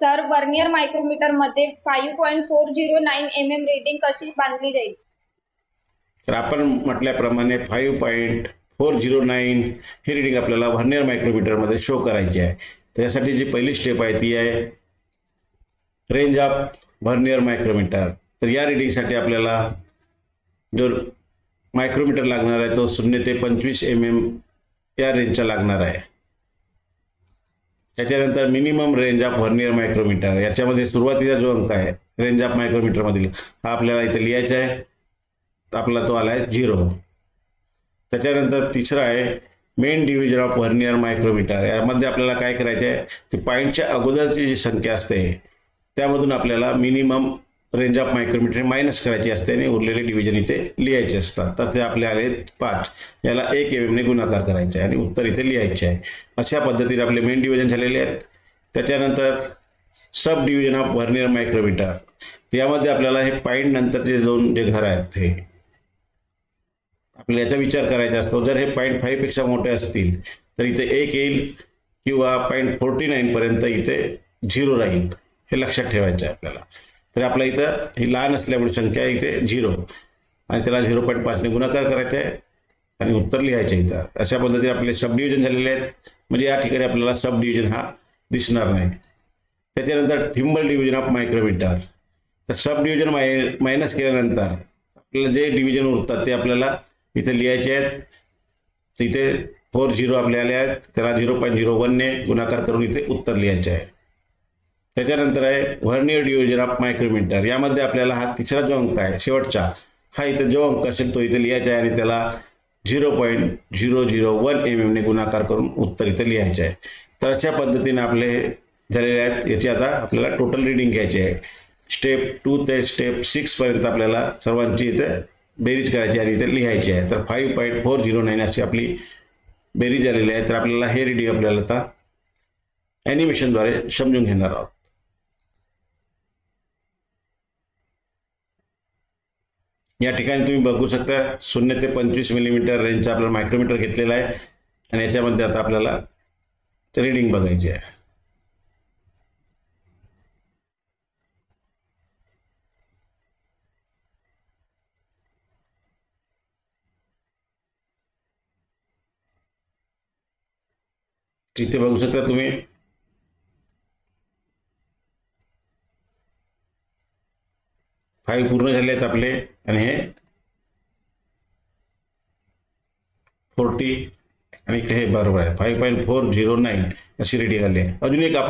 Sir vernier micrometre मध्ये 5.409 mm reading कशी बांधली जाईल? तर आपण म्हटल्याप्रमाणे 5.409 ही रीडिंग आपल्याला व्हर्नियर मायक्रोमीटर मध्ये शो करायची आहे. त्यासाठी जी पहिली स्टेप आहे ती आहे रेंज ऑफ व्हर्नियर मायक्रोमीटर. तर या रीडिंगसाठी आपल्याला जो मायक्रोमीटर लागणार आहे तो 0 ते 25 mm या रेंजचा लागणार आहे. त्याच्यानंतर minimum range of vernier micrometer, याच्यामध्ये सुरुवातीचा जो अंक आहे रेंज ऑफ मायक्रोमीटर मधील हा आपल्याला इथे लिहायचा आहे. आपला तो आला आहे 0. त्याच्यानंतर तिसरा आहे main division of vernier micrometer. यामध्ये आपल्याला काय करायचे आहे की पॉईंटच्या अगोदरची जी संख्या असते त्यामधून आपल्याला minimum range of micrometer minus करायची असते आणि उरलेले डिव्हिजन इथे लिहायचे असतात. तर ते आपले आले 5. याला 1 mm ने गुणाकार करायचा आहे आणि उत्तर इथे लिहायचे आहे. अशा पद्धतीने आपले मेन डिव्हिजन झालेले आहेत. त्याच्यानंतर सब डिव्हिजन ऑफ व्हर्नियर मायक्रोमीटर. यामध्ये आपल्याला हे पॉईंट नंतरचे दोन जे घर आहेत हे आपल्याला याचा विचार करायचा असतो. जर हे 0.5 पेक्षा मोठे असतील तर इथे 1 येईल किंवा 0.49 पर्यंत इथे 0 राहील. हे लक्षात ठेवायचं आहे आपल्याला. तर आपल्या इथं ही लहान असल्यामुळे संख्या इथे 0 आणि त्याला 0.5 ने गुणाकार करायचा आहे आणि उत्तर लिहायचे इथं. अशा पद्धतीने आपले सब डिव्हिजन झालेले आहेत. म्हणजे या ठिकाणी आपल्याला सब डिव्हिजन हा दिसणार नाही. त्याच्यानंतर थिंबल डिव्हिजन ऑफ मायक्रोमीटर. तर सब डिव्हिजन मायनस केल्यानंतर आपल्याला जे डिव्हिजन उरतात ते आपल्याला इथे लिहायचे आहेत. इथे 4 0 आपले आले आहेत, त्याला 0.01 ने गुणाकार करून इथे उत्तर लिहायचे आहे. त्याच्यानंतर आहे व्हर्नियर डिव्हिजन ऑफ मायक्रोमीटर. यामध्ये आपल्याला हा तिसरा जो अंक आहे शेवटचा हा इथे जो अंक असेल तो इथे लिहायचा आहे आणि त्याला 0.001 mm ने गुणाकार करून उत्तर इथे लिहायचे आहे. तर अशा पद्धतीने आपले झालेले आहेत. याची आता आपल्याला टोटल रीडिंग घ्यायची आहे. स्टेप 2 ते स्टेप 6 पर्यंत आपल्याला सर्वांची इथे बेरीज करायची आणि इथे लिहायची आहे. तर 5.409 अशी आपली बेरीज झालेली आहे. तर आपल्याला हे रीडिंग आपल्याला आता ॲनिमेशनद्वारे समजून घेणार आहोत. या ठिकाणी तुम्ही बघू शकता 0 ते 25 मिलीमीटर रेंजचा आपला मायक्रोमीटर घेतलेला आहे आणि याच्यामध्ये आता आपल्याला रीडिंग बघायची आहे. इथे बघू शकता तुम्ही 5 पूर्ण झाले आहेत आपले आणि हे 40 आणि इकडे हे बरोबर आहे 5.409 अशी रीडिंग आली आहे. अजून एक आपण